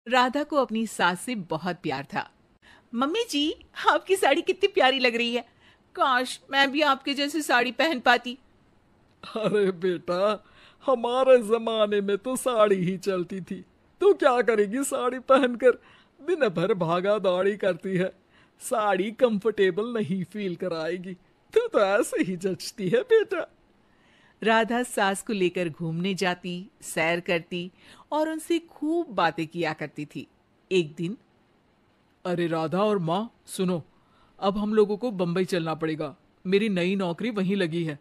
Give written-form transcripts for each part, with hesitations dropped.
राधा को अपनी सास से बहुत प्यार था। मम्मी जी, आपकी साड़ी कितनी प्यारी लग रही है। काश मैं भी आपके जैसी साड़ी पहन पाती। अरे बेटा, हमारे जमाने में तो साड़ी ही चलती थी। तू क्या करेगी साड़ी पहनकर? दिन भर भागा दौड़ी करती है। साड़ी कंफर्टेबल नहीं फील कराएगी। तू तो ऐसे ही जचती है बेटा। राधा सास को लेकर घूमने जाती, सैर करती और उनसे खूब बातें किया करती थी। एक दिन, अरे राधा और माँ सुनो, अब हम लोगों को बम्बई चलना पड़ेगा। मेरी नई नौकरी वहीं लगी है।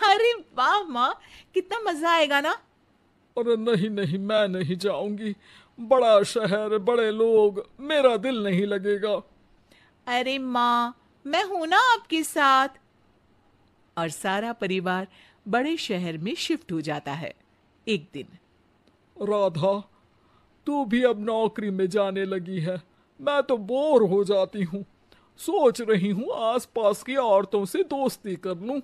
अरे वाह माँ, कितना मजा आएगा ना। अरे नहीं नहीं, मैं नहीं जाऊंगी। बड़ा शहर, बड़े लोग, मेरा दिल नहीं लगेगा। अरे माँ, मैं हूं ना आपके साथ। और सारा परिवार बड़े शहर में शिफ्ट हो जाता है। एक दिन, राधा, तू भी अब नौकरी में जाने लगी है। मैं तो बोर हो जाती हूँ। सोच रही हूँ आसपास की औरतों से दोस्ती कर लूं।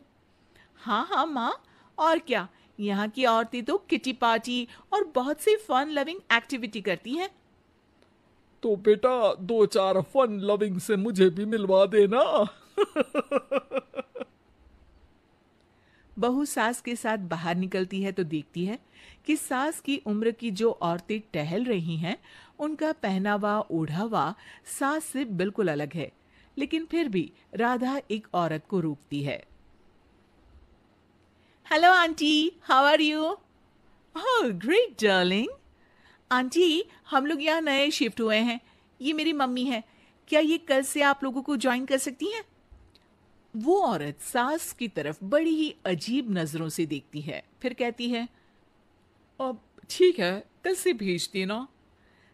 हाँ हाँ माँ, और क्या। यहाँ की औरतें तो किटी पार्टी और बहुत सी फन लविंग एक्टिविटी करती हैं। तो बेटा, दो चार फन लविंग से मुझे भी मिलवा देना। बहू सास के साथ बाहर निकलती है तो देखती है कि सास की उम्र की जो औरतें टहल रही हैं, उनका पहनावा ओढ़ावा सास से बिल्कुल अलग है। लेकिन फिर भी राधा एक औरत को रोकती है। Hello aunty, how are you? Oh great darling. Aunty, हम लोग यहाँ नए शिफ्ट हुए हैं। ये मेरी मम्मी है। क्या ये कल से आप लोगों को ज्वाइन कर सकती हैं? वो औरत सास की तरफ बड़ी ही अजीब नजरों से देखती है, फिर कहती है, अब ठीक है, कल से भेज देना।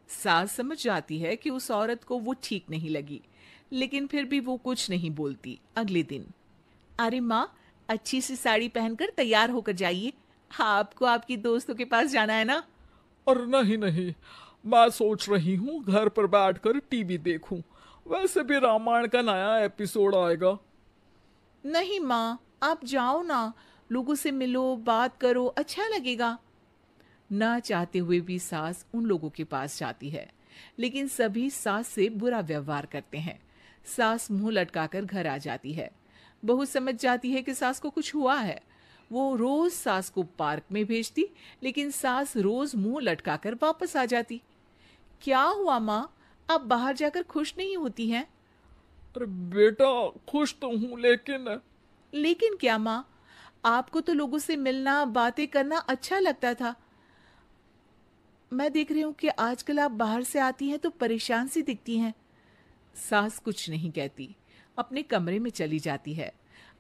सास समझ जाती है कि उस औरत को वो ठीक नहीं लगी, लेकिन फिर भी वो कुछ नहीं बोलती। अगले दिन, अरे माँ, अच्छी सी साड़ी पहनकर तैयार होकर जाइए। आपको आपकी दोस्तों के पास जाना है ना। और नहीं नहीं, मैं सोच रही हूँ घर पर बैठकर टीवी देखूं। वैसे भी रामायण का नया एपिसोड आएगा। नहीं माँ, आप जाओ ना। लोगों से मिलो, बात करो, अच्छा लगेगा। ना चाहते हुए भी सास उन लोगों के पास जाती है, लेकिन सभी सास से बुरा व्यवहार करते हैं। सास मुंह लटकाकर घर आ जाती है। बहू समझ जाती है कि सास को कुछ हुआ है। वो रोज सास को पार्क में भेजती, लेकिन सास रोज मुंह लटकाकर वापस आ जाती। क्या हुआ माँ, आप बाहर जाकर खुश नहीं होती हैं? अरे बेटा, खुश तो हूँ लेकिन। लेकिन क्या माँ? आपको तो लोगों से मिलना, बातें करना अच्छा लगता था। मैं देख रही हूँ कि आजकल आप बाहर से आती हैं तो परेशान सी दिखती हैं। सास कुछ नहीं कहती, अपने कमरे में चली जाती है।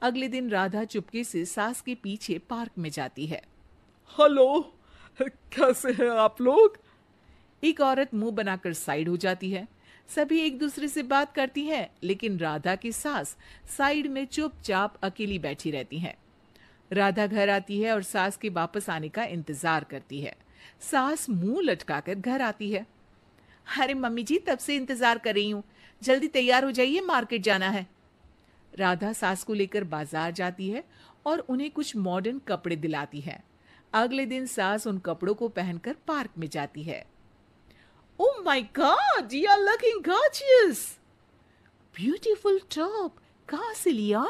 अगले दिन राधा चुपके से सास के पीछे पार्क में जाती है। हेलो, कैसे हैं आप लोग? एक औरत मुंह बनाकर साइड हो जाती है। सभी एक दूसरे से बात करती हैं, लेकिन राधा की सास साइड में चुपचाप अकेली बैठी रहती हैं। राधा घर आती है और सास के वापस आने का इंतजार करती है। सास मुंह लटकाकर घर आती है। अरे मम्मी जी, तब से इंतजार कर रही हूँ। जल्दी तैयार हो जाइए, मार्केट जाना है। राधा सास को लेकर बाजार जाती है और उन्हें कुछ मॉडर्न कपड़े दिलाती है। अगले दिन सास उन कपड़ों को पहनकर पार्क में जाती है। Oh my God, you are looking gorgeous. Beautiful top, कहाँ से लिया?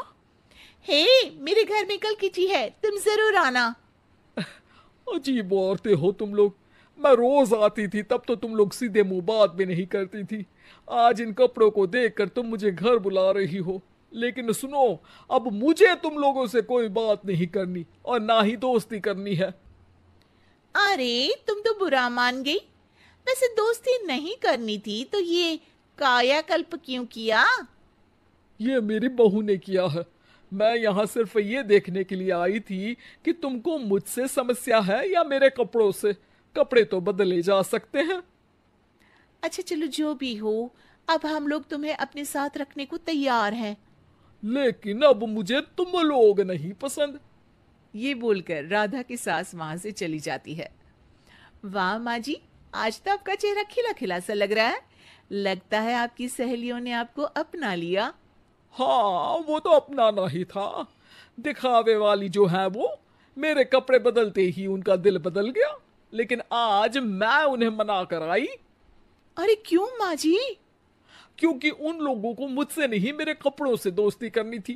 हे, मेरे घर में कल किटी है, तुम जरूर आना। अजीब औरतें हो तुम लोग। मैं रोज आती थी तब तो तुम लोग सीधे मुंह बात भी नहीं करती थी। आज इन कपड़ों को देखकर तुम मुझे घर बुला रही हो। लेकिन सुनो, अब मुझे तुम लोगों से कोई बात नहीं करनी और ना ही दोस्ती करनी है। अरे तुम तो बुरा मान गई। वैसे दोस्ती नहीं करनी थी तो ये कायाकल्प क्यों किया? ये मेरी बहू ने किया है। मैं यहाँ सिर्फ ये देखने के लिए आई थी कि तुमको मुझसे समस्या है या मेरे कपड़ों से। कपड़े तो बदले जा सकते हैं। अच्छा चलो, जो भी हो, अब हम लोग तुम्हें अपने साथ रखने को तैयार हैं। लेकिन अब मुझे तुम लोग नहीं पसंद। ये बोलकर राधा की सास वहां से चली जाती है। वाह माँ जी, आज तो आपका चेहरा खिला खिला सा लग रहा है। लगता है आपकी सहेलियों ने आपको अपना लिया। हाँ, वो तो अपनाना ही था। दिखावे वाली जो है वो। मेरे कपड़े बदलते ही उनका दिल बदल गया। लेकिन आज मैं उन्हें मना कर आई। अरे क्यों माँ जी? क्योंकि उन लोगों को मुझसे नहीं मेरे कपड़ों से दोस्ती करनी थी।